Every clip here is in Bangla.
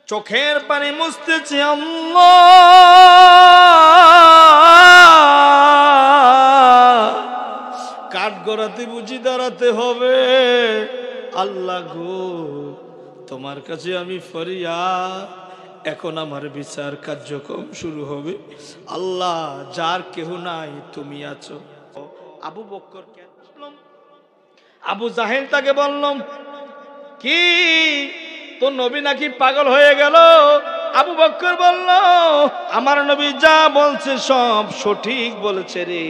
চোখের পানি মুছতেছে, আল্লাহ কাঠগড়াতে বুঝি দাঁড়াতে হবে। আল্লাহ গো, তোমার কাছে আমি ফরিয়াদ, এখন আমার বিচার কার্যক্রম শুরু হবে। আল্লাহ, যার কেহ নাই তুমি আছো। আবু বকর কেন? আবু জাহেল তাকে বললাম, কি তোর নবী নাকি পাগল হয়ে গেল? আবু বকর বলল, আমার নবী যা বলছে সব সঠিক বলেছে রে।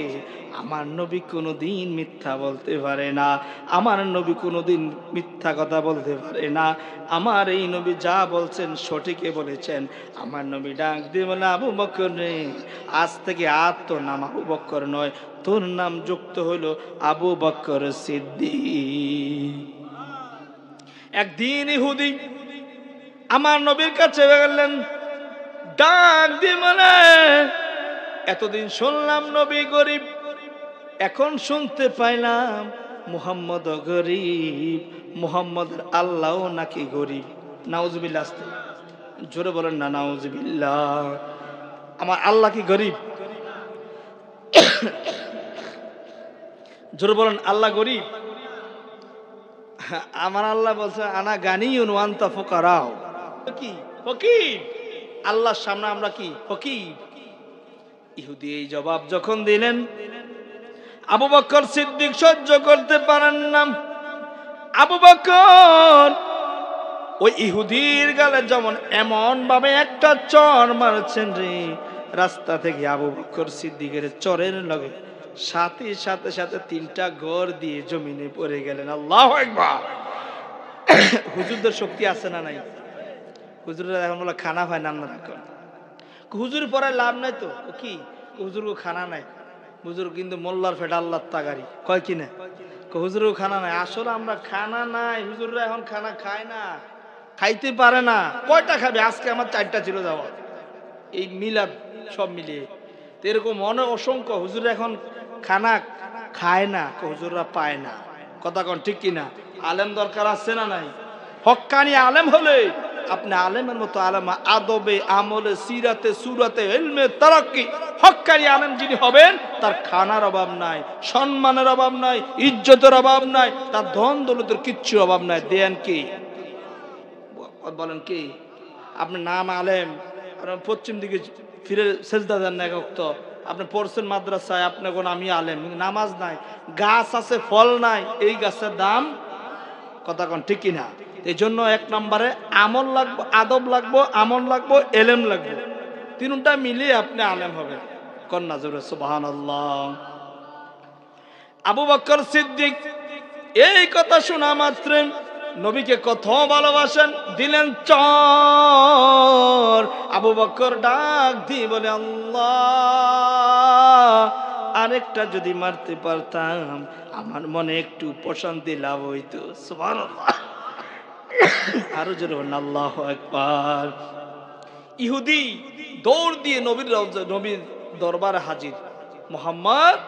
আমার নবী কোনোদিন মিথ্যা বলতে পারে না, আমার নবী কোনোদিন মিথ্যা কথা বলতে পারে না। আমার এই নবী যা বলছেন সঠিকই বলেছেন। আমার নবী ডাক দিয়ে বলে, আবু বকর রে, আজ থেকে আর তোর নাম আবু বকর নয়, তোর নাম যুক্ত হইল আবু বকর সিদ্দিক। একদিন ইহুদি আমার নবীর কাছে গেলেন, ডাক দিয়ে মানে, এতদিন শুনলাম নবী গরিব, এখন শুনতে পাইলাম মুহাম্মদ গরিব, মুহাম্মদের আল্লাহ নাকি গরিব। নাউজুবিল্লাহ। জোরে বলেন না নাউজুবিল্লাহ। আমার আল্লাহ কি গরিব? জোরে বলেন আল্লাহ গরিব? আমার আল্লাহ বলছে, আনা গানিয়ুন ওয়া আনতা ফুকারাও। কি ফকির? আল্লাহর সামনে আমরা কি ফকির? ইহুদি এই জবাব যখন দিলেন, আবু বকর সিদ্দিক সহ্য করতে পারেন না। আবু বকর ওই ইহুদির গালে যেমন এমন ভাবে একটা চর মারছেন রে, রাস্তা থেকে আবু বকর সিদ্দিকের চরের লগে সাথে সাথে সাথে 3টা ঘর দিয়ে জমিনে পড়ে গেলেন। আল্লাহু আকবার। হুজুরদের শক্তি আছে না নাই? হুজুররা এখন বলে খানা হয় না, আমরা রাখুন হুজুর পরে লাভ নাই তো কি, হুজুর খানা নাই। হুজুর কিন্তু মোল্লার ফেটা আল্লাহর তাগারি কয় কিনা, হুজুর খানা নাই। আসলে আমরা খানা নাই, হুজুররা এখন খানা খায় না, খাইতে পারে না। কয়টা খাবে? আজকে আমার 4টা ছিল যাওয়া, এই মিলাদ সব মিলিয়ে। তো এরকম অনেক অসংখ্য হুজুর এখন খানা খায় না, হুজুররা পায় না। কথা কন ঠিক কিনা? আলেম দরকার আছে না নাই? হক্কানি আলেম হলে আপনি আলেমের মতো আলেম, আদবে আমলে সিরাতে সুরাতে ইলমে তারাক্কি, হক্কানি আলেম যিনি হবেন, তার খানার অভাব নাই, সম্মানের অভাব নাই, ইজ্জতের অভাব নাই, তার ধন দৌলতের কিচ্ছু অভাব নাই। দেন কি? বলেন কি? আপনার নাম আলেম, পশ্চিম দিকে ফিরে সেজদা দেন না এক ওয়াক্ত, আপনি পড়ছেন মাদ্রাসায়, আপনি কোন আমি আলেম, নামাজ নাই, গাছ আছে ফল নাই, এই গাছের দাম? কথা কোন ঠিক কিনা? এই জন্য 1 নম্বরে আমল লাগবে, আদব লাগবে, আমল লাগবে, এলেম লাগবে। 3টা মিলিয়ে আপনি আলেম হবেন। কন্যা জোরে সুবহানাল্লাহ। আবু বকর সিদ্দিক এই কথা শোনা মাত্র নবীকে কত ভালোবাসেন, দিলেন চর। আবু বকর ডাক দিয়ে বলে, আল্লাহ, আরেকটা যদি মারতে পারতাম আমার মনে একটু প্রশান্তি লাভ হইতো। সুবহানাল্লাহ। আরো জোরে বলেন আল্লাহু আকবার। ইহুদি দৌড় দিয়ে নবীর দরবারে হাজির। মুহাম্মদ,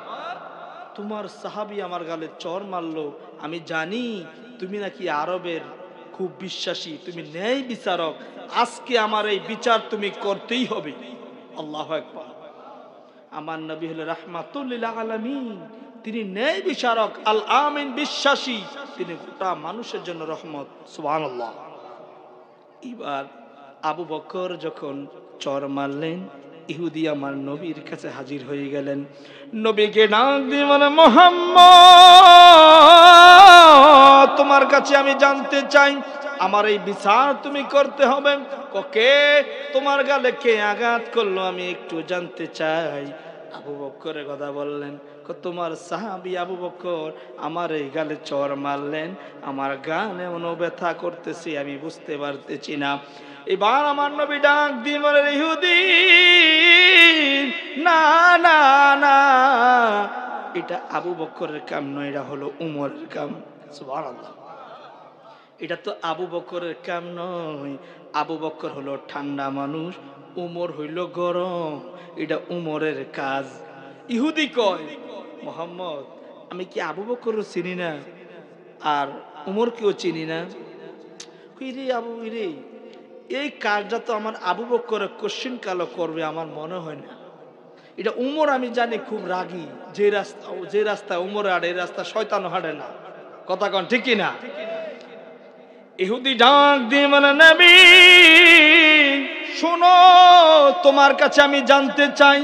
তোমার সাহাবী আমার গালে চর মারলো, আমি জানি তুমি নাকি আরবের খুব বিশ্বাসী, তুমি ন্যায় বিচারক, আজকে আমার এই বিচার তুমি করতেই হবে। আল্লাহু আকবার। আমার নবী হলো রাহমাতুল লিল আলামিন, তিনি ন্যায় বিচারক, আল আমিন বিশ্বাসী, তিনি গোটা মানুষের জন্য রহমত। সুবহানাল্লাহ। এবার আবু বকর যখন চর মারলেন, ইহুদি আমার নবীর কাছে হাজির হয়ে গেলেন। নবীকে ডাক দিয়ে বলে, মুহাম্মদ, তোমার কাছে আমি জানতে চাই, আমার এই বিচার তুমি করতে হবে। কে তোমার গালে কে আঘাত করলো আমি একটু জানতে চাই। আবু বকরের কথা বললেন, তোমার সাহাবী আবু বকর আমার এই গালে চর মারলেন, আমার গালে এমন ব্যথা করতেছি আমি বুঝতে পারতেছি না। এবার আমার নবী ডাক দিয়ে বলে, ইহুদি, না না না, এটা আবু বকরের কাম নয়, এটা হলো উমরের কাম। সুবহানাল্লাহ। এটা তো আবু বকরের কাম নয়, আবু বকর হলো ঠান্ডা মানুষ, উমর হইল গরম, এটা উমরের কাজ। ইহুদি কয়, মুহাম্মদ, আমি কি আবু বকরও চিনি না আর উমরকেও চিনি না? রে আবু রে, এই কাজটা তো আমার আবু বকর কোশ্চিন কালো করবে আমার মনে হয় না। এটা উমর আমি জানি খুব রাগী, যে রাস্তা উমর হাঁটে এই রাস্তা শয়তান হাঁটে না। কথা কন ঠিক কিনা? ইহুদি ডাক দিয়ে বলে, নবী শোনো, তোমার কাছে আমি জানতে চাই।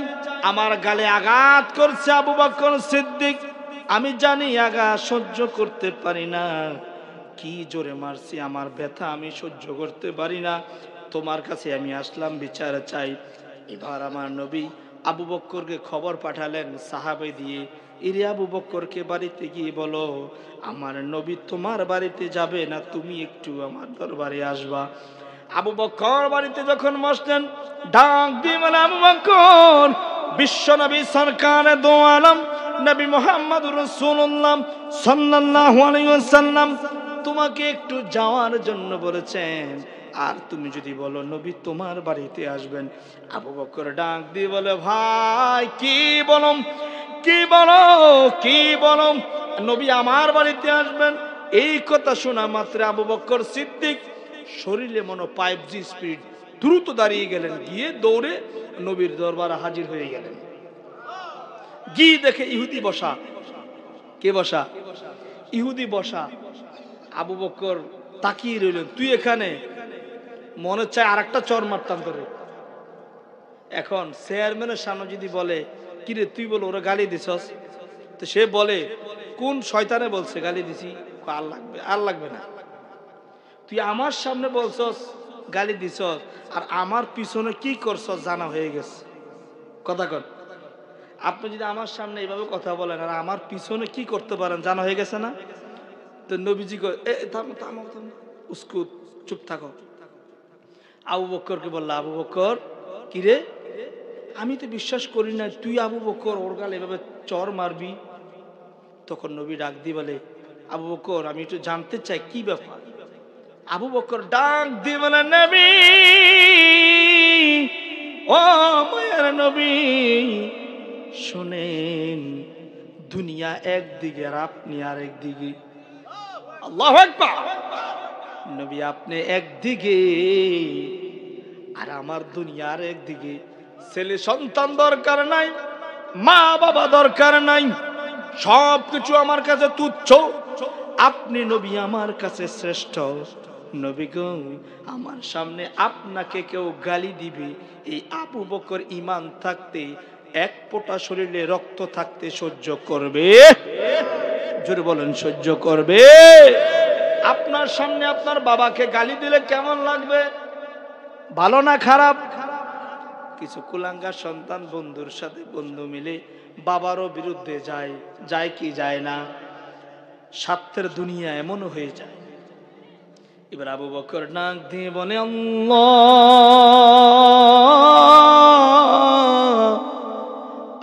আমার গালে আঘাত করছে আবু বকর সিদ্দিক, আমি জানি আঘাত সহ্য করতে পারি না, কি জোরে মারছি, আমার ব্যথা আমি সহ্য করতে পারি না, তোমার কাছে আমি আসলাম, বিচার চাই। এবার আমার নবী আবু বকরকে খবর পাঠালেন সাহাবে দিয়ে, ইরে আবু বকরকে বাড়িতে গিয়ে বলো আমার নবী তোমার বাড়িতে যাবে না, তুমি একটু আমার দরবারে আসবা। আবু বকর বাড়িতে যখন বসলেন, ডাক দিয়ে বলে, আবু বকর, বিশ্ব নবী সরকার দো আলম নবী মুহাম্মদুর রাসূলুল্লাহ সাল্লাল্লাহু আলাইহি ওয়াসাল্লাম তোমাকে একটু যাওয়ার জন্য বলেছেন, আর তুমি যদি বলো নবী তোমার বাড়িতে আসবেন। আবু বকর ডাক দিয়ে বলে, ভাই কি বলো, কি বলো, কি বলো, নবী আমার বাড়িতে আসবেন। এই কথা শোনা মাত্র আবু বকর সিদ্দিক শরীরে মনো 5G স্পিড দ্রুত দাঁড়িয়ে গেলেন, গিয়ে দৌড়ে নবীর দরবারে হাজির হয়ে গেলেন। গিয়ে দেখে ইহুদি বসা। কে বসা? ইহুদি বসা। আবু বকর তাকিয়ে রইলেন, তুই এখানে? মনে চায় আরেকটা চর মারতাম তোরে। এখন চেয়ারম্যানের সামনে যদি বলে, কিরে তুই বল ওরা গালি দিছস, তো সে বলে কোন শয়তানে বলছে গালি দিছি, আর লাগবে, আর লাগবে না, তুই আমার সামনে বলছস গালি দিছস, আর আমার পিছনে কি করছস জানা হয়ে গেছে। কথা কর, আপনি যদি আমার সামনে এইভাবে কথা বলেন আর আমার পিছনে কি করতে পারেন জানা হয়ে গেছে না? তো নবীজি কয়, থামো থামো থামো, উস্কুত, চুপ থাকো। আবু বকরকে বলল, আবু বকর কিরে, আমি তো বিশ্বাস করি না তুই আবু বকর ওর গালে এভাবে চর মারবি। তখন নবী ডাক দিয়ে বলে, আবু বকর আমি একটু জানতে চাই কি ব্যাপার। আবু বকর ডাক দিয়ে বলে, নবী, ও মায়ের নবী শুনেন, দুনিয়া একদিকে আর আপনি আরেক দিকে। আল্লাহু আকবার। নবী আপনি একদিকে আর আমার দুনিয়ার একদিকে। ছেলে সন্তান দরকার নাই, মা বাবা দরকার নাই, সবকিছু আমার কাছে তুচ্ছ, আপনি নবী আমার কাছে শ্রেষ্ঠ। নবী গো, আমার সামনে আপনাকে কেউ গালি দিবে, এই আবু বকর ঈমান থাকতে, এক ফোঁটা শরীরে রক্ত থাকতে সহ্য করবে? জোরে বলেন, সহ্য করবে? আপনার সামনে আপনার বাবাকে গালি দিলে কেমন লাগবে? ভালো না খারাপ? কিছু কুলাঙ্গার সন্তান বন্ধুর সাথে বন্ধু মিলে বাবারও বিরুদ্ধে যায়, যায় কি যায় না? স্বার্থের দুনিয়া এমনও হয়ে যায়। এবার আবু বকর নাক দিয়ে বলে,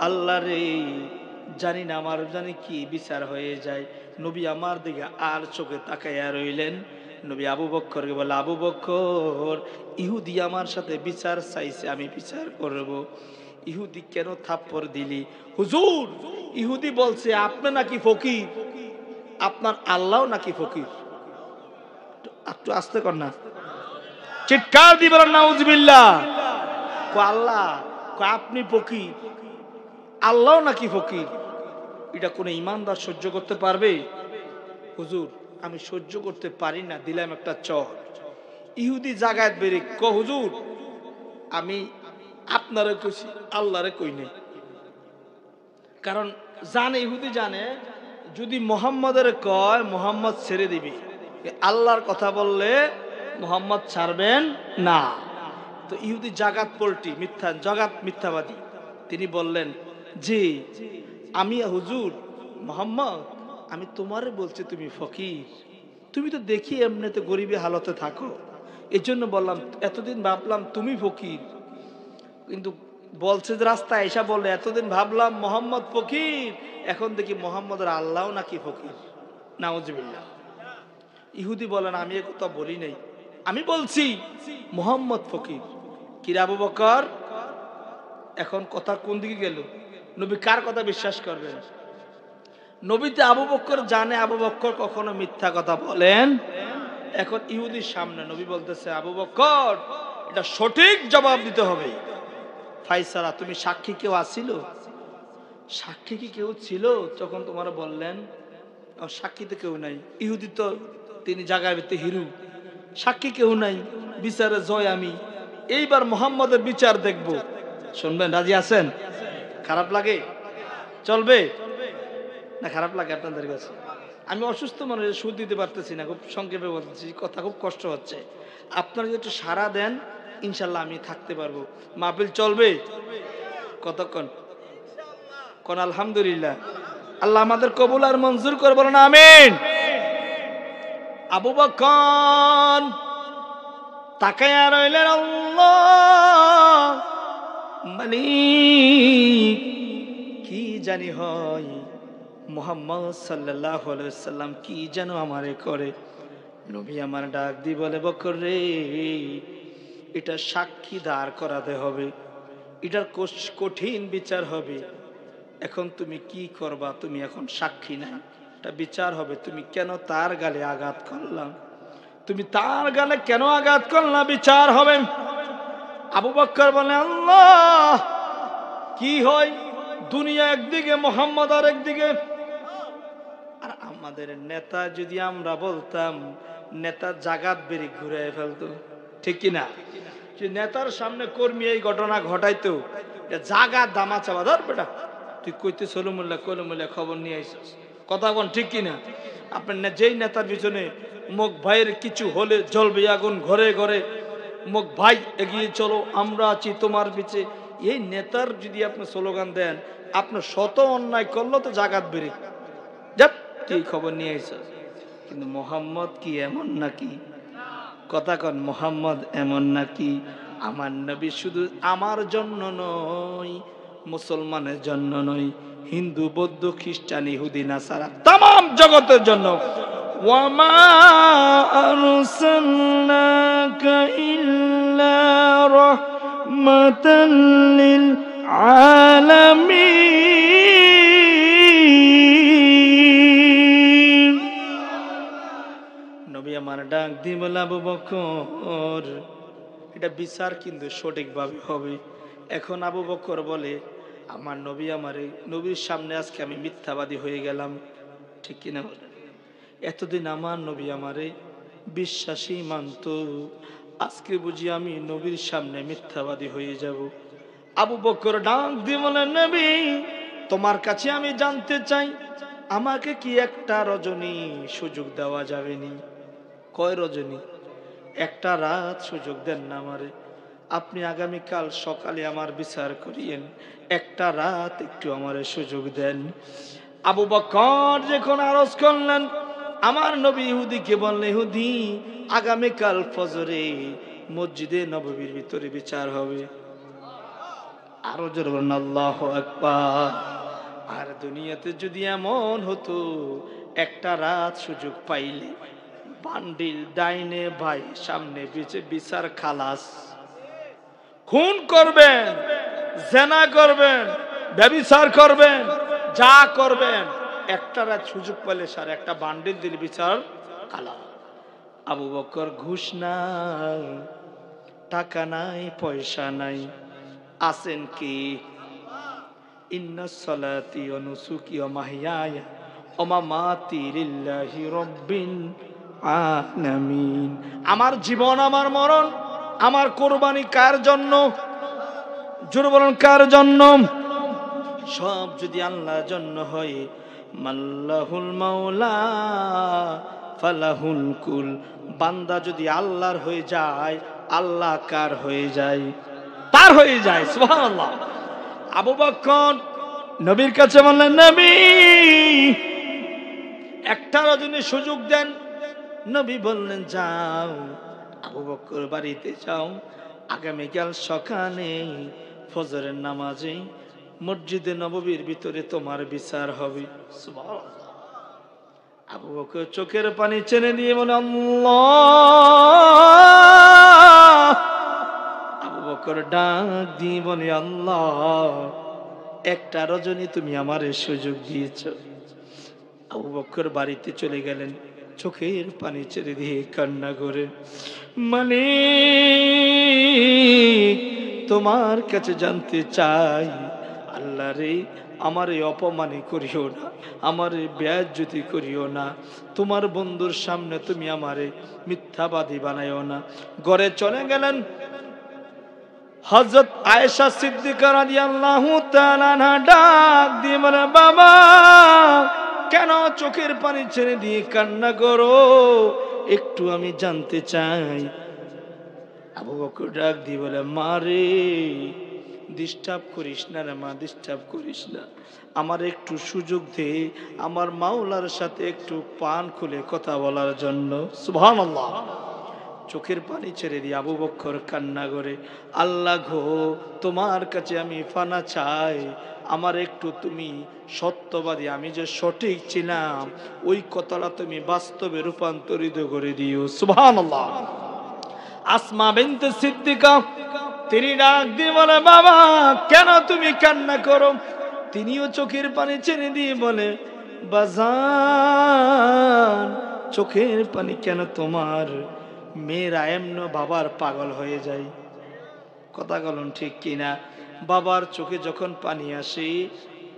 আল্লাহ রে, জানি না আমার জানি কি বিচার হয়ে যায়। নবী আমার দিকে আর চোখে তাকাইয়া রইলেন। নবী আবু বকরকে বলে, আবু বকর, ইহুদি আমার সাথে বিচার চাইছে, আমি বিচার করব। ইহুদি কেন থাপ্পড় দিলি? হুজুর, ইহুদি বলছে আপনি নাকি ফকির, আপনার আল্লাহ নাকি ফকির। একটু আস্তে কর না, চিৎকার দিয়ে বলেন নাউজুবিল্লাহ। আল্লাহ আপনি ফকির, আল্লাহ নাকি ফকির, এটা কোন ইমানদার সহ্য করতে পারবে? হুজুর আমি সহ্য করতে পারি না, দিলাম একটা চর। ইহুদি জাগাত বেরে ক, হুজুর আমি আপনারে কইছি, আল্লাহরে কই নাই। কারণ জানে, ইহুদি জানে যদি মোহাম্মদের কয় মোহাম্মদ ছেড়ে দিবি, আল্লাহর কথা বললে মোহাম্মদ ছাড়বেন না। তো ইহুদি জাগাত পল্টি, মিথ্যা জগাত, মিথ্যাবাদী। তিনি বললেন, জি আমি হুজুর মোহাম্মদ, আমি তোমারে বলছি তুমি ফকির, তুমি তো দেখি এমনিতে গরিবী হালতে থাকো, এই জন্য বললাম, এতদিন ভাবলাম তুমি ফকির, কিন্তু বলছে যে রাস্তায় এসা বললে, এতদিন ভাবলাম মোহাম্মদ ফকির, এখন দেখি মোহাম্মদের আল্লাহ নাকি ফকির। নাউজুবিল্লাহ। ইহুদি বলেন, আমি এ কথা বলি নাই, আমি বলছি মোহাম্মদ ফকির। কি আবু বকর, এখন কথা কোন দিকে গেল? নবী কার কথা বিশ্বাস করবেন? নবীতে আবু বকর জানে আবু বকর কখনো মিথ্যা কথা বলেন এখন ইহুদির সামনে নবী বলতেছে, আবু বকর এটা সঠিক জবাব দিতে হবে। ফাইসালা, তুমি সাক্ষী কেউ আসিল? সাক্ষী কি কেউ ছিল যখন তোমারা বললেন? সাক্ষী তো কেউ নাই। ইহুদি তো তিনি জায়গায় ভিত্তি হিরু, সাক্ষী কেউ নাই, বিচারে জয় আমি। এইবার মোহাম্মদের বিচার দেখব, শুনবেন? রাজি আছেন? খারাপ লাগে? চলবে না? খারাপ লাগে আপনাদের কাছে? আমি অসুস্থ মানুষের সুদ দিতে পারতেছি না, খুব সংক্ষেপে বলতেছি, কথা খুব কষ্ট হচ্ছে। আপনারা যদি একটু সাড়া দেন ইনশাল্লাহ আমি থাকতে পারবো। মাহফিল চলবে কতক্ষণ? কোন আলহামদুলিল্লাহ। আল্লাহ আমাদের কবুল আর মঞ্জুর করে, বলেন আমিন। আবু বকর তাকায়া রইলেন, আল্লাহ মালিক, কি জানি হয় মুহাম্মদ সাল্লাল্লাহু আলাইহি ওয়াসাল্লাম কি যেন আমারে করে। নবী আমার ডাক দি বলে, বকর রে, এটা সাক্ষী দাঁড় করাতে হবে, এটার কঠিন বিচার হবে। এখন তুমি কি করবা? তুমি এখন সাক্ষী নাই, এটা বিচার হবে। তুমি কেন তার গালে আঘাত করলাম? তুমি তার গালে কেন আঘাত করলাম? বিচার হবে। আবু বকর বলে, আল্লাহ কি হয়? দুনিয়া একদিকে, মোহাম্মদ আর একদিকে। আর আমাদের নেতা যদি আমরা বলতাম, নেতা জাগাত বেরি ঘুরে ফেলতো, ঠিক কিনা? যে নেতার সামনে কর্মী এই ঘটনা ঘটাইতো, জাগা দামা চাবা, ধর বেটা তুই কইতে সলমুল্লাহ কলমুল্লাহ খবর নিয়ে আইসস, কথা বল, ঠিক কিনা? আপনার যেই নেতার পিছনে মুখ ভাইয়ের কিছু হলে জ্বলবে আগুন ঘরে ঘরে, মুখ ভাই এগিয়ে চলো, আমরা আছি তোমার পিছে, এই নেতার যদি আপনি স্লোগান দেন, আপনার শত অন্যায় করলো তো জাগাত বেরি, যাক তুই খবর নিয়ে আইসস। কিন্তু মোহাম্মদ কি এমন নাকি? কথা কন, মোহাম্মদ এমন নাকি? আমার নবী শুধু আমার জন্য নয়, মুসলমানের জন্য নয়, হিন্দু বৌদ্ধ খ্রিস্টান ইহুদি নাসারা তাম জগতের জন্য। ওয়ামা আরসালনাকা ইল্লা রাহমাতাল লিল আলামিন। নবী আমার ডাক দিয়ে বলে, আবু বকর এটা বিচার কিন্তু সঠিকভাবে হবে। এখন আবু বকর বলে, আমার নবী আমারে, নবীর সামনে আজকে আমি মিথ্যাবাদী হয়ে গেলাম, ঠিক কিনা? এতদিন আমার নবী আমারে বিশ্বাসী মানত, আজকে বুঝি আমি নবীর সামনে মিথ্যাবাদী হয়ে যাব। আবু বকর ডাক দিয়ে বলে, নবী তোমার কাছে আমি জানতে চাই, আমাকে কি একটা রজনী সুযোগ দেওয়া যাবে নি? কয় রজনী? একটা রাত সুযোগ দেন না আমারে, আপনি আগামীকাল সকালে আমার বিচার করিয়েন, একটা রাত একটু আমারে সুযোগ দেন। আবু বকর যখন আরজ করলেন, আমার নবী ইহুদিকে বললেন, ইহুদি আগামীকাল ফজরে মসজিদে নববীর ভিতরে বিচার হবে। আরো জোরে বলেন আল্লাহু আকবার। আর দুনিয়াতে যদি এমন হতো, একটা রাত সুযোগ পাইলে বান্ডিল ডাইনে ভাই সামনে পিছে বিচার খালাস। খুন করবেন, জেনা করবেন, ব্যভিচার করবেন, যা করবেন, একটা রাত সুযোগ পেলে স্যার একটা বান্ডিল দিল বিচার খালাস। আবু বকর ঘুষ নাই, টাকা নাই, পয়সা নাই, আছেন কি? ইন্নাস সালাতি ওয়া নুসুকি ওয়া মাহইয়ায়া ওয়া মামাতি লিল্লাহি রাব্বিল আলামিন। আমার জীবন, আমার মরণ, আমার কোরবানি কার জন্য? জোরে বলেন কার জন্য? সব যদি আল্লাহর জন্য হয়, মাল্লাহুল মাওলা ফালাহুল কুল। বান্দা যদি আল্লাহর হয়ে যায়, আল্লাহ কার হয়ে যায়? তার হয়ে যায়। সুবহানাল্লাহ। আবু বকর নবীর কাছে বললেন, নবী একটা রজনী সুযোগ দেন। নবী বললেন, যাও আবু বকর বাড়িতে যাও, আগামীকাল সকালে ফজরের নামাজে মসজিদে নববীর ভিতরে তোমার বিচার হবে। সুবহানাল্লাহ। আবু বকর চোখের পানি ছেড়ে দিয়ে বলে, আল্লাহ। আবু বকর ডাক দিয়ে বলে, আল্লাহ একটা রজনী তুমি আমারে সুযোগ দিয়েছ। আবু বকর বাড়িতে চলে গেলেন, চোখের পানি ছেড়ে দিয়ে কান্না করে, মানে তোমার কাছে জানতে চাই, আল্লাহ রে আমারে অপমানি করিও না, আমারে বেয়াজ্জতি করিও না, তোমার বন্ধুর সামনে তুমি আমারে মিথ্যাবাদী বানাইও না। ঘরে চলে গেলেন। হযরত আয়েশা সিদ্দিকা রাদিয়াল্লাহু তাআলা আনহা ডাক দিয়ে বলে, বাবা কেন চোখের পানি ছেড়ে দিয়ে কান্না করো, একটু আমি জানতে চাই। আবু বকর ডাক দিয়ে বলে, মা রে ডিস্টার্ব করিস না রে মা, ডিস্টার্ব করিস না, আমার একটু সুযোগ দে আমার মাওলার সাথে একটু পান খুলে কথা বলার জন্য। সুবহানাল্লাহ। চোখের পানি ছেড়ে দিয়ে আবু বকর কান্না করে, আল্লাহ গো তোমার কাছে আমি ফানা চাই, আমার একটু তুমি সত্যবাদী, আমি যে সঠিক ছিলাম ওই কথাটা তুমি বাস্তবে রূপান্তরিত করে দিও। সুবহানাল্লাহ। আসমা বিনতে সিদ্দিকা তিনি ডাক দিয়ে বলে, বাবা কেন তুমি কান্না করো? তিনিও চোখের পানি ছেড়ে দিয়ে বলে, বাজান চোখের পানি কেন তোমার? মেয়েরা এমন বাবার পাগল হয়ে যায়। কথা বলুন ঠিক কিনা? বাবার চোখে যখন পানি আসে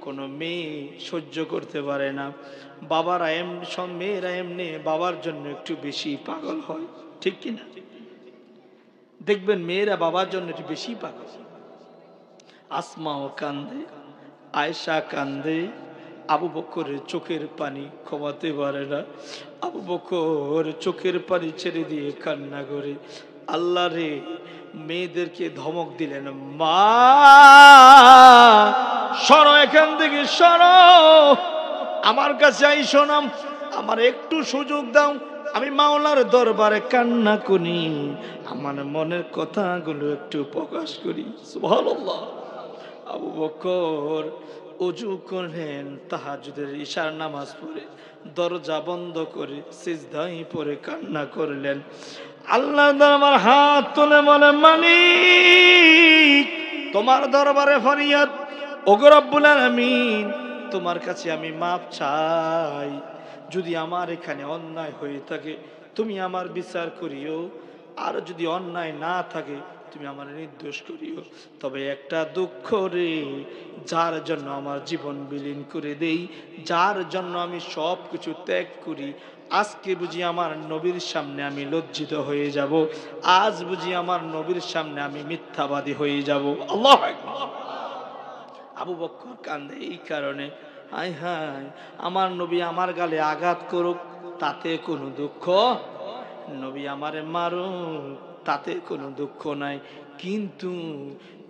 কোনো মেয়ে সহ্য করতে পারে না। বাবারা মেয়েরা এমনি বাবার জন্য একটু বেশি পাগল হয়, ঠিক কিনা? দেখবেন মেয়েরা বাবার জন্য একটু বেশি পাগল। আসমাও কান্দে, আয়েশা কান্দে, আবু বকরের চোখের পানি কমাতে পারে না। আবু বকর চোখের পানি ছেড়ে দিয়ে কান্না করে, আল্লাহ রে মেয়েদেরকে ধমক দিলেন, মা সরো এখান থেকে, সরো, আমার কাছে আইসো না, আমার একটু সুযোগ দাও, আমি মাওলার দরবারে কান্না করি, আমার মনের কথাগুলো একটু প্রকাশ করি। সুবহানাল্লাহ। আবু বকর ওযু করলেন, তাহাজ্জুদের ইশার নামাজ পড়ে দরজা বন্ধ করে সিজদায় পড়ে কান্না করলেন। আল্লাহর দরবারে হাত তুলে বলে, মালিক তোমার দরবারে ফরিয়াদ, ওগো রব্বুল আলামিন তোমার কাছে আমি মাপ চাই, যদি আমার এখানে অন্যায় হয়ে থাকে তুমি আমার বিচার করিও, আর যদি অন্যায় না থাকে তুমি আমার নির্দোষ করিও। তবে একটা দুঃখ রে, যার জন্য আমার জীবন বিলীন করে দেই, যার জন্য আমি সব কিছু ত্যাগ করি, আজকে বুঝি আমার নবীর সামনে আমি লজ্জিত হয়ে যাব, আজ বুঝি আমার নবীর সামনে আমি মিথ্যাবাদী হয়ে যাব। আল্লাহু আকবার। আবু বকর কান্দে এই কারণে, হায় হায় আমার নবী আমার গালে আঘাত করুক তাতে কোনো দুঃখ, নবী আমারে মারুক তাতে কোনো দুঃখ নাই, কিন্তু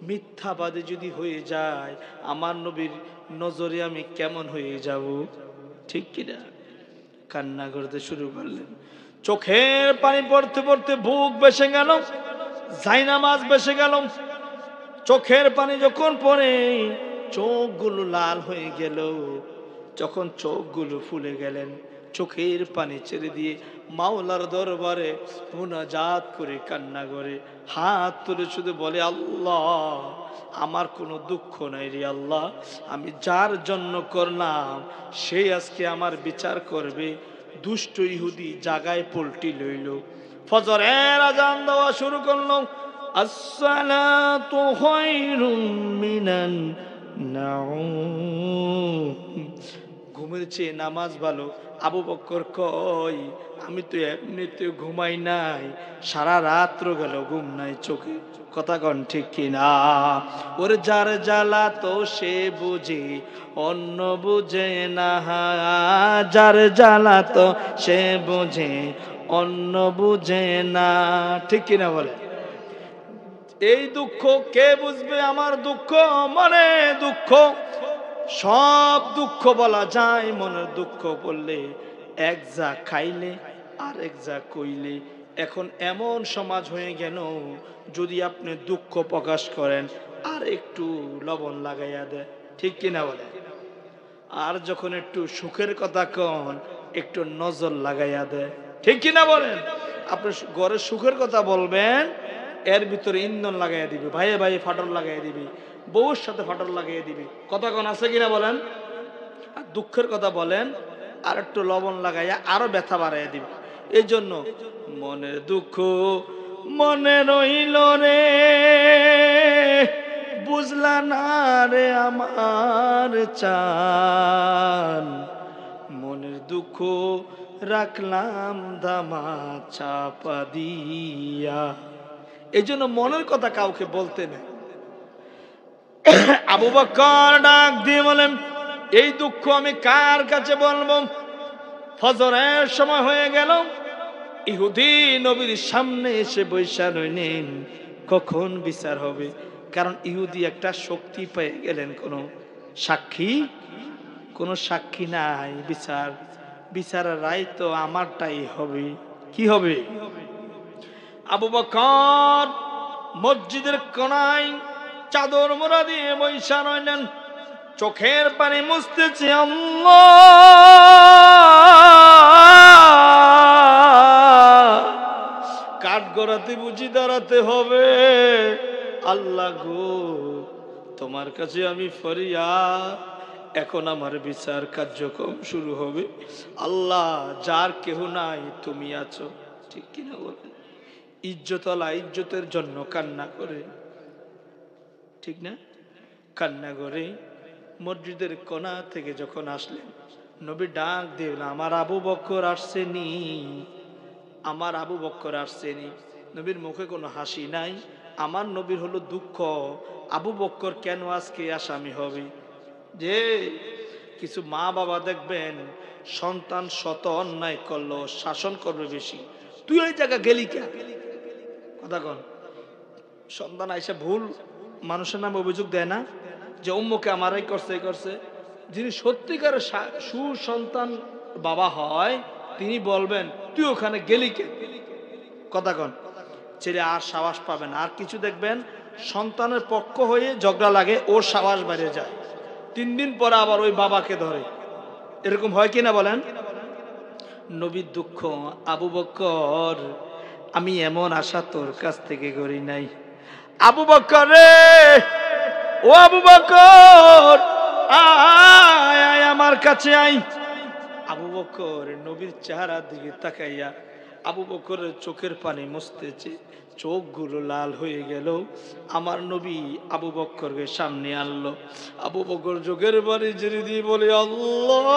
মিথ্যাবাদী যদি হয়ে যায় আমার নবীর নজরে আমি কেমন হয়ে যাব, ঠিক কিনা? কান্না করতে শুরু করলেন। চোখের পানি পড়তে পড়তে বুক বেসে গেল, জায়নামাজ বেসে গেল। চোখের পানি যখন পড়ে চোখগুলো লাল হয়ে গেল, যখন চোখগুলো ফুলে গেলেন, চোখের পানি ছেড়ে দিয়ে মাওলার দরবারে মুনাজাত করে কান্না করে হাত তুলে শুধু বলে, আল্লাহ আমার কোনো দুঃখ নাই রে আল্লাহ, আমি যার জন্য করলাম সেই আজকে আমার বিচার করবে। দুষ্ট ইহুদি জাগায় পল্টি লইল, ফজরের আজান দেওয়া শুরু করলো, আসসালাতু খায়রুম মিনান নাউম, ঘুমের চেয়ে নামাজ ভালো। আবু বকর কয়, আমি তো এমনিতে ঘুমাই নাই, সারা রাত্র গেল ঘুম নাই চোখে। কথা কন ঠিক কিনা? ওর যার জ্বালা তো সে বুঝে অন্য বুঝে না, যার জ্বালা তো সে বুঝে অন্য বুঝে না, ঠিক কিনা বলে? এই দুঃখ কে বুঝবে? আমার দুঃখ মনে দুঃখ, সব দুঃখ বলা যায়, মনের দুঃখ বললে এক যা খাইলে আর এক যা কইলে। এখন এমন সমাজ হয়ে গেল, যদি আপনি দুঃখ প্রকাশ করেন আর একটু লবণ লাগাইয়া দেয়, ঠিক কিনা বলে? আর যখন একটু সুখের কথা কন একটু নজর লাগাইয়া দেয়, ঠিক কিনা বলেন? আপনি ঘরের সুখের কথা বলবেন, এর ভিতরে ইন্ধন লাগাইয়া দিবে, ভাইয়ে ভাইয়ে ফাটল লাগাইয়া দিবি, বউর সাথে ফাটল লাগাইয়া দিবি। কথা কোন আছে কিনা বলেন? আর দুঃখের কথা বলেন, আর একটু লবণ লাগাইয়া আরো ব্যথা বাড়াইয়া দিবে। এই জন্য মনের দুঃখ মনে রইল রে, বুঝলা না রে আমার চান, মনের দুঃখ রাখলাম দামা চাপা দিয়া। এই জন্য মনের কথা কাউকে বলতে নেই। আবু বকর ডাক দিয়ে বলেন, এই দুঃখ আমি কার কাছে বলবো? ফজরের সময় হয়ে গেল, ইহুদি নবীর সামনে এসে বৈশা রইলেন, কখন বিচার হবে? কারণ ইহুদি একটা শক্তি পেয়ে গেলেন, কোনো সাক্ষী নাই। বিচারের রায় তো আমারটাই হবে। কি হবে? আবু বকর মসজিদের কোনায় চাদর মোড়া দিয়ে বৈশা রইলেন, চোখের পানি মুছতেছে। কাঠ গড়াতে বুঝি দাঁড়াতে হবে। আল্লাহ গো, তোমার কাছে আমি ফরিয়াদ, এখন আমার বিচার কার্যক্রম শুরু হবে। আল্লাহ, যার কেহ নাই তুমি আছো। ঠিক কিনা বলেন? ইজ্জতওয়ালা ইজ্জতের জন্য কান্না করে, ঠিক না? কান্না করে মসজিদের কোণা থেকে যখন আসলেন, নবী ডাক দিলেন, আমার আবু বকর আসছেনি, আমার আবু বকর আসছেনি। নবীর মুখে কোনো হাসি নাই। আমার নবীর হলো দুঃখ, আবু বকর কেন আজকে আসামি হবে। যে কিছু মা বাবা দেখবেন, সন্তান শত অন্যায় করলো, শাসন করবে বেশি, তুই ওই জায়গা গেলি কে? কথা কন। সন্তান আইসা ভুল মানুষের নামে অভিযোগ দেয় না যে অম্মুকে আমারই করছে। যিনি সত্যিকার সুসন্তান বাবা হয়, তিনি বলবেন তুই ওখানে গেলি কে? কথা কন। ছেলে আর সাহস পাবেন। আর কিছু দেখবেন সন্তানের পক্ষ হয়ে ঝগড়া লাগে, ওর সাহস বেড়ে যায়, 3 দিন পরে আবার ওই বাবাকে ধরে। এরকম হয় কিনা বলেন? নবীর দুঃখ, আবু বকর আমি এমন আশা তোর কাছ থেকে করি নাই। আবু বকর রে, ও আবু বকর, আয় আমার কাছে আয়। আবু বকর নবীর চেহারার দিকে তাকাইয়া আবু বকরের চোখের পানি মুছতেছে, চোখগুলো লাল হয়ে গেল। আমার নবী আবু বকরকে সামনে আনলো। আবু বকর চোখের পানি ঝেড়ে দিয়ে বলে, আল্লাহ,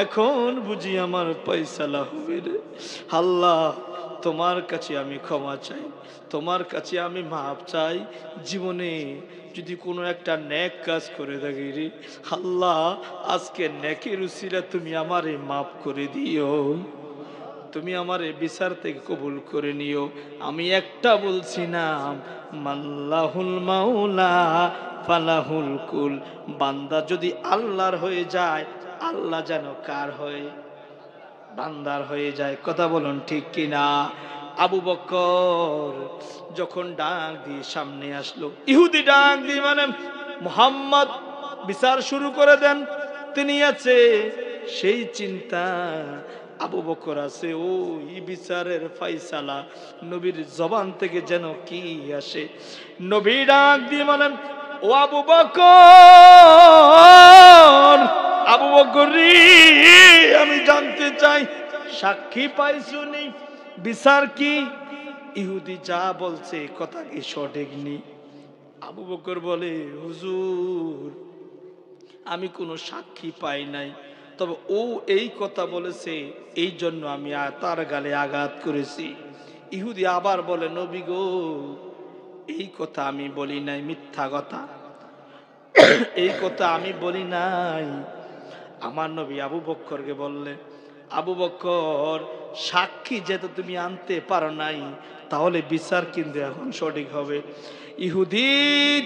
এখন বুঝি আমার ফয়সালা হবে রে। আল্লাহ, তোমার কাছে আমি ক্ষমা চাই, তোমার কাছে আমি মাপ চাই। জীবনে যদি কোনো একটা নেক কাজ করে থাকি রে আল্লাহ, আজকে নেকের উসিলা তুমি আমারে মাফ করে দিও, তুমি আমারে বিচার থেকে কবুল করে নিও। আমি একটা বলছি না, মাল্লাহুল মাওলা ফালাহুল কুল। বান্দা যদি আল্লাহর হয়ে যায়, আল্লাহ যেন কার হয়? বান্দার হয়ে যায়। কথা বলুন ঠিক কিনা? আবু বকর যখন ডাক দিয়ে সামনে আসলো, ইহুদি ডাক দিয়ে মানে, মুহাম্মদ বিচার শুরু করে দেন। তিনি আছে সেই চিন্তা, আবু বকর আছে ওই বিচারের ফয়সালা। নবীর জবান থেকে যেন কি আসে। নবী ডাক দিয়ে বলেন, ও আবু বকর, আবু বকর আমি জানতে চাই, সাক্ষী পাইছো নি? বিচার কি? ইহুদি যা বলছে কথা কি সঠিক নি? আবু বকর বলে, হুজুর আমি কোনো সাক্ষী পাই নাই, তবে ও এই কথা বলেছে, এই জন্য আমি তার গালে আঘাত করেছি। ইহুদি আবার বলে, নবী গো, এই কথা আমি বলি নাই, মিথ্যা কথা, এই কথা আমি বলি নাই। আমার নবী আবু বকরকে বললে, আবু বকর সাক্ষী যেহেতু তুমি আনতে পারো নাই, তাহলে বিচার কিন্তু এখন সঠিক হবে। ইহুদি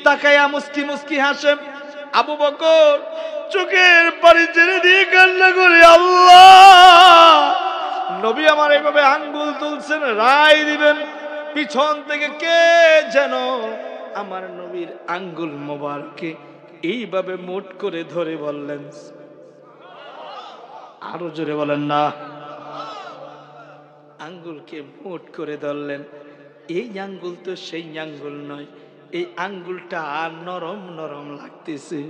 তাকায়া মুস্কি মুস্কি হাসে। আবু বকর চোখের পানি ছেড়ে দিয়ে কান্না করে, আল্লাহ, নবী আমার এইভাবে আঙ্গুল তুলছেন, রায় দিবেন। পিছন থেকে কে যেন আমার নবীর আঙ্গুল মোবারকে এইভাবে মুঠ করে ধরে বললেন, আরো জোরে বলেন না, আঙ্গুলকে মুঠ করে ধরলেন। এই আঙ্গুল তো সেই আঙ্গুল নয়, এই আঙ্গুলটা নরম নরম লাগতেছে।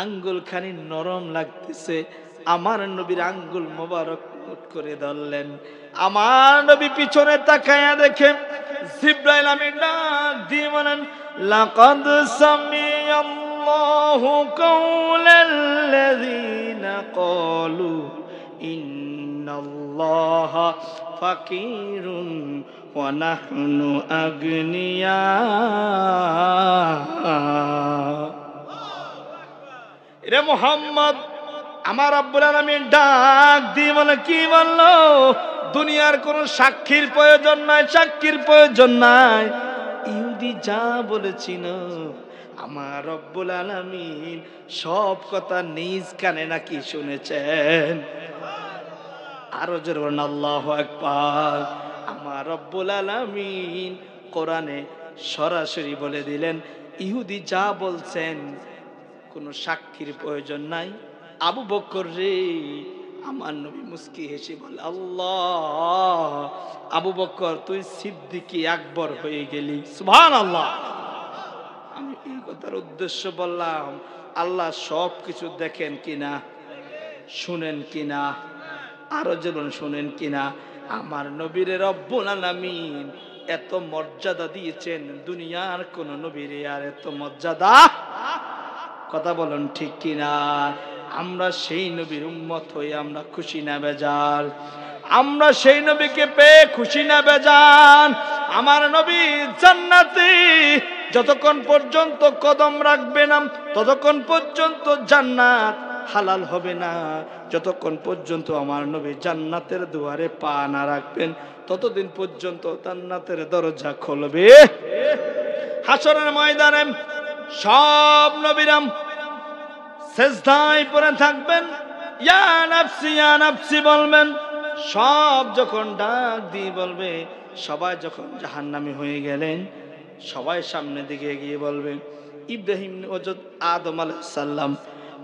আঙ্গুল খানি নরম লাগতেছে, আমার নবীর আঙ্গুল মোবারক মুট করে ধরলেন। আমার নবী পিছনে তাকায়া দেখে জিবরাইল আমিন ডাক দিয়ে বলেন, লাকাদ সামিআল্লাহু কাওলাল্লাযীনা ক্বালু ইন্নাল্লাহা ফাকিরুন ওয়া নাহনু আগনিয়া। রে মুহাম্মদ, আমার রব্বুল আলামিন ডাক দিয়ে বলে, কি বললো? দুনিয়ার কোন সাক্ষীর প্রয়োজন নাই, সাক্ষীর প্রয়োজন নাই। ইহুদি যা বলেছিল আমার রব্বুল আলামিন সব কথা নিজ কানে নাকি শুনেছেন। আরো জোরে বলেন আল্লাহু আকবার। আমার রব্বুল আলামিন কোরআনে সরাসরি বলে দিলেন, ইহুদি যা বলছেন কোনো সাক্ষীর প্রয়োজন নাই। আবু বকর রে, আমার নবী মুস্কি হেসে বলে, আল্লাহ, আবু বকর তুই সিদ্দিকী আকবর হয়ে গেলি। সুবহানাল্লাহ। আমি এই কথার উদ্দেশ্য বললাম, আল্লাহ সব কিছু দেখেন কিনা, শুনেন কিনা, আরো যেমন শুনেন কিনা। আমার নবীর রব্বুল আলামিন এত মর্যাদা দিয়েছেন, দুনিয়ার কোন নবীরে আর এত মর্যাদা, কথা বলেন ঠিক কিনা। আমরা সেই নবীর উম্মত হয়ে আমরা খুশি না বেজার? আমরা সেই নবীকে পেয়ে খুশি না বেজান? আমার নবী জান্নাতে যতক্ষণ পর্যন্ত কদম রাখবে না ততক্ষণ পর্যন্ত জান্নাত হালাল হবে না। যতক্ষণ পর্যন্ত আমার নবী জান্নাতের দুয়ারে পা না রাখবেন ততদিন পর্যন্ত জান্নাতের দরজা খুলবে। হাসরের ময়দানে সব নবীরাম সেজদায় পড়ে থাকবেন, ইয়া নাফসি ইয়া নাফসি বলবেন। সব যখন ডাক দিয়ে বলবে, সবাই যখন জাহান্নামী হয়ে গেলেন, সবাই সামনের দিকে এগিয়ে বলবে, ইব্রাহিম হযরত আদম আলাইহিস সালাম,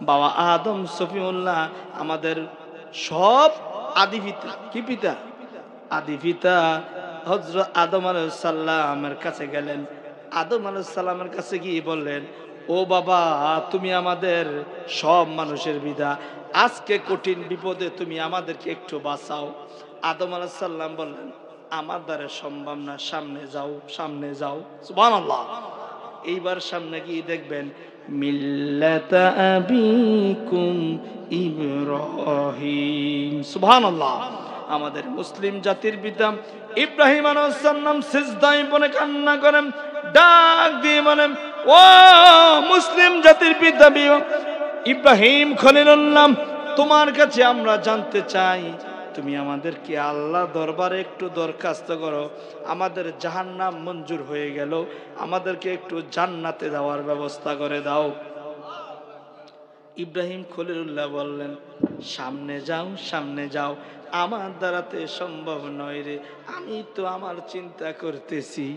বাবা আদম সফিউল্লাহ, আমাদের সব আদি পিতা, কি পিতা? আদি পিতা হযরত আদম আলাইহিস সালামের কাছে গেলেন। আদম আলাইহিস সালামের কাছে গিয়ে বললেন, ও বাবা, তুমি আমাদের সব মানুষের পিতা, আজকে কঠিন বিপদে তুমি আমাদেরকে একটু বাঁচাও। আদম আলাইহিস সালাম বললেন, আমার দ্বারা সম্ভব না, সামনে যাও, সামনে যাও। সুবহানাল্লাহ। এইবার সামনে গিয়ে দেখবেন, মিল্লাতা আবিকুম ইব্রাহিম। সুবহানাল্লাহ। আমাদের মুসলিম জাতির পিতা ইব্রাহিম আলাইহিস সালাম সিজদায় পড়ে কান্না করেন, ডাক দিয়ে বলেন, ও মুসলিম জাতির পিতা ইব্রাহিম খলিলুল্লাহ, তোমার কাছে আমরা জানতে চাই, তুমি আমাদেরকে আল্লাহ দরবারে একটু দরখাস্ত করো, আমাদের জাহান্নাম মঞ্জুর হয়ে গেল, আমাদেরকে একটু জান্নাতে যাওয়ার ব্যবস্থা করে দাও। ইব্রাহিম খলিলুল্লাহ বললেন, সামনে যাও, সামনে যাও, আমার দ্বারাতে সম্ভব নয় রে, আমি তো আমার চিন্তা করতেছি।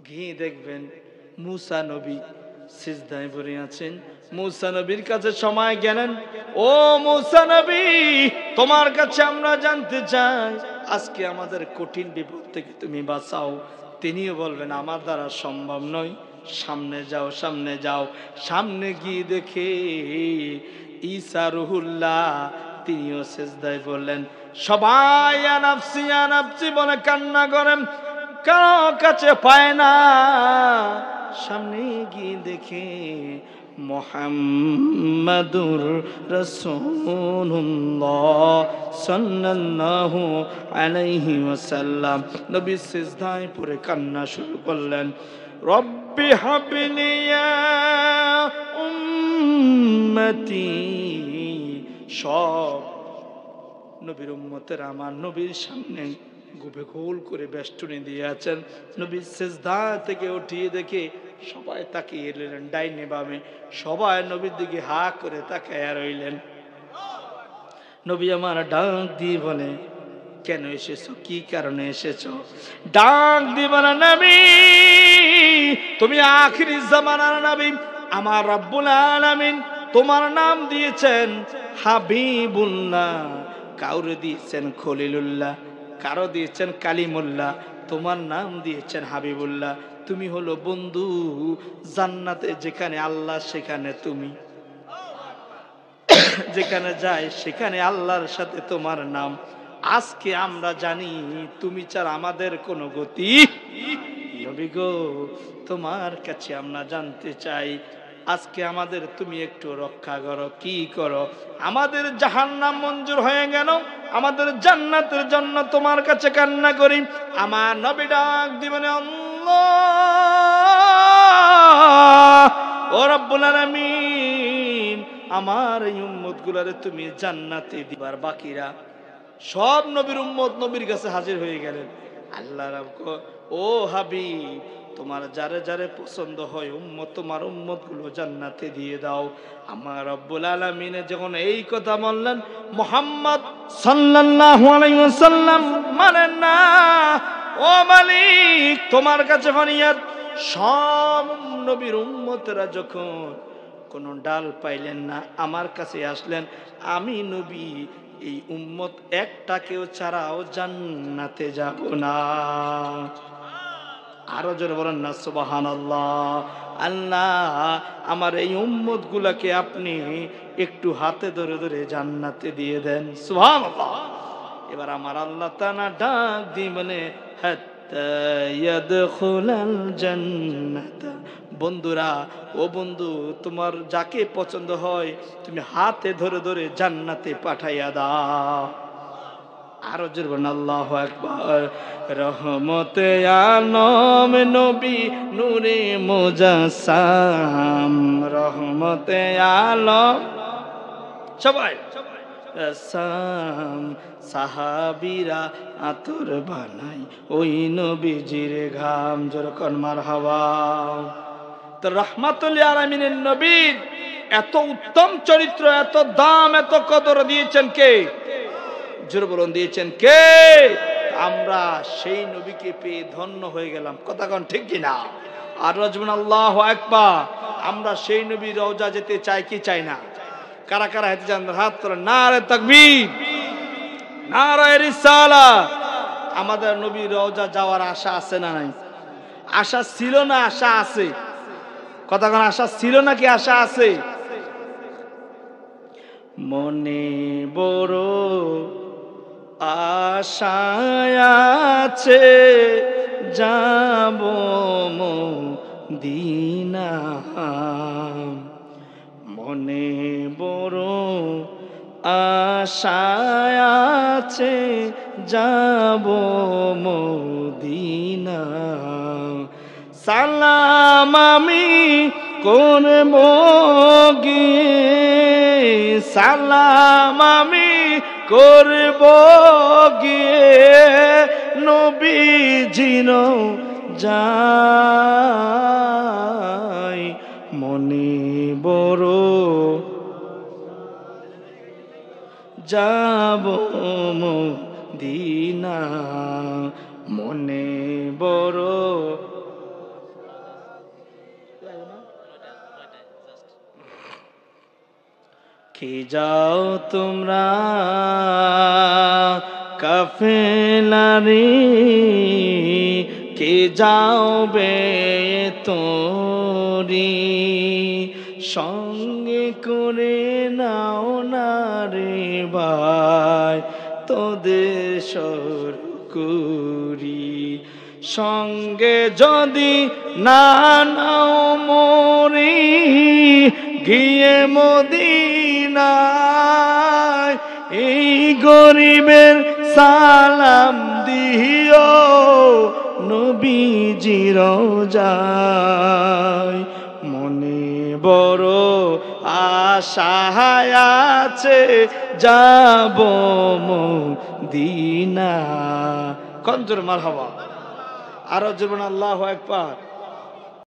গিয়ে দেখবেন মুসা নবী সিজদায় পড়ে আছেন। মুসা নবীর কাছে সময় গেলেন, ও মুসা নবী, তোমার কাছে আমরা জানতে চাই, আজকে আমাদের কঠিন বিপদ থেকে তুমি বাঁচাও। তিনিও বলবেন, আমার দ্বারা সম্ভব নয়, সামনে যাও, সামনে যাও। সামনে গিয়ে দেখে ঈসা রুহুল্লাহ, তিনিও সিজদায় পড়লেন। সবাই ইয়া নাফসি ইয়া নাফসি বলে কান্না করেন, কারো কাছে পায় না। সামনে গিয়ে দেখে মুহাম্মাদুর রাসূলুল্লাহ সাল্লাল্লাহু আলাইহি ওয়াসাল্লাম নবী সিজদায় পড়ে কান্না শুরু করলেন, রব্বি হাবলি ইয়া উম্মতি। সব নবীর উম্মতের আমার নবীর সামনে গুবে গোল করে বেষ্টনী দিয়ে আছেন। নবী সিজদা থেকে উঠিয়ে দেখে সবাই তাকিয়ে রইলেন ডাইনে বামে, সবাই নবীর দিকে হা করে তাকায়া রইলেন। নবী আমার ডাক দিয়ে বলে, কেন এসেছো, কি কারণে এসেছো? ডাক দিয়ে বলে, নবী, তুমি আখিরি জামানার নবী, আমার রব্বুল আলামিন তোমার নাম দিয়েছেন হাবিবুল্লাহ, কাউরে দিয়েছেন খলিলুল্লাহ, কারো দিয়েছেন কালিমুল্লাহ, তোমার নাম দিয়েছেন হাবিবুল্লাহ। তুমি হলো বন্ধু, জান্নাতে যেখানে আল্লাহ সেখানে তুমি, যেখানে যায় সেখানে আল্লাহর সাথে তোমার নাম। আজকে আমরা জানি তুমি ছাড়া আমাদের কোনো গতি। নবী গো, তোমার কাছে আমরা জানতে চাই, আজকে আমাদের তুমি একটু রক্ষা করো। কি করো? আমাদের জাহান্নাম মঞ্জুর হয়ে গেল, আমাদের জান্নাতের জন্য তোমার কাছে কান্না করি। আমার নবী ডাক দিবেন, আল্লাহ ও রব্বুল আলামিন, আমার এই উম্মত গুলারে তুমি জান্নাতে দিবার। বাকিরা সব নবীর উম্মত নবীর কাছে হাজির হয়ে গেলেন। আল্লাহ রাব্বু, ও হাবিব, তোমার যারে যারে পছন্দ হয় উম্মত, তোমার উম্মত গুলো জান্নাতে দিয়ে দাও। আমার রব্বুল আলামিন যখন এই কথা বললেন, মুহাম্মদ সাল্লাল্লাহু আলাইহি ওয়াসাল্লাম মানেন না। ও মালিক, তোমার কাছে ফরিয়াদ। সব নবীর উম্মতেরা যখন কোনো ডাল পাইলেন না, আমার কাছে আসলেন। আমি নবী এই উম্মত একটাকেও ছাড়াও জান্নাতে যাব না। আরো জোরে বলেন না সুবহানাল্লাহ। আল্লাহ, আমার এই উম্মত গুলাকে আপনি একটু হাতে ধরে ধরে জান্নাতে দিয়ে দেন। সুবহানাল্লাহ। এবার আমার আল্লাহ তাআলা ডাক দিয়ে বলে, হাত্তা ইয়াদখুলাল জান্নাতা। বন্ধুরা, ও বন্ধু, তোমার যাকে পছন্দ হয় তুমি হাতে ধরে ধরে জান্নাতে পাঠাইয়া দাও। আরো জোরে বলেন আল্লাহু আকবার। রহমতে আলম নবী নূরে মুজাসসাম, রহমতে আলম সবাই সাম, সাহাবীরা আতর বানাই ওই নবীজির ঘাম। যেরকম মারহাবা। তো রাহমাতুল আলামিনের নবীর এত উত্তম চরিত্র, এত দাম, এত কদর দিয়েছেন কে? জোরে বলুন, দিয়েছেন কে? আমরা সেই নবীকে পেয়ে ধন্য হয়ে গেলাম। কথা কোন ঠিক কিনা? আর রাজমান আল্লাহু আকবার। আমরা সেই নবীর রওজা যেতে চাই কি চাই না? কারা কারা হেঁটে যান? হাত তোলেন। নারে তাকবীর, নারে রিসালাত। আমাদের নবীর রওজা যাওয়ার আশা আছে না নাই? আশা ছিল না আশা আছে? কথা কোন আশা ছিল নাকি আশা আছে? মনে বড় আশায় আছে, যাব মদিনা। মনে বড় আশায় আছে, যাব মদিনা। সালাম আমি করব গিয়ে, সালাম আমি করব গিয়ে নবীজির যাই। মনে বড় যাব মদিনা, মনে বড়। কে যাও তোমরা কাফেলারে, কে যাও বেতরি, সঙ্গে করে নাও না রে ভাই তোদের সরকুরি। সঙ্গে যদি না নাও মরি, গিয়ে মদিনায় এই গরিবের সালাম দিও নবীজির রওজায়। মনে বড় আশা আছে, যাব মদিনা। কঞ্জুর মারহাবা। আরো জীবন আল্লাহু আকবার।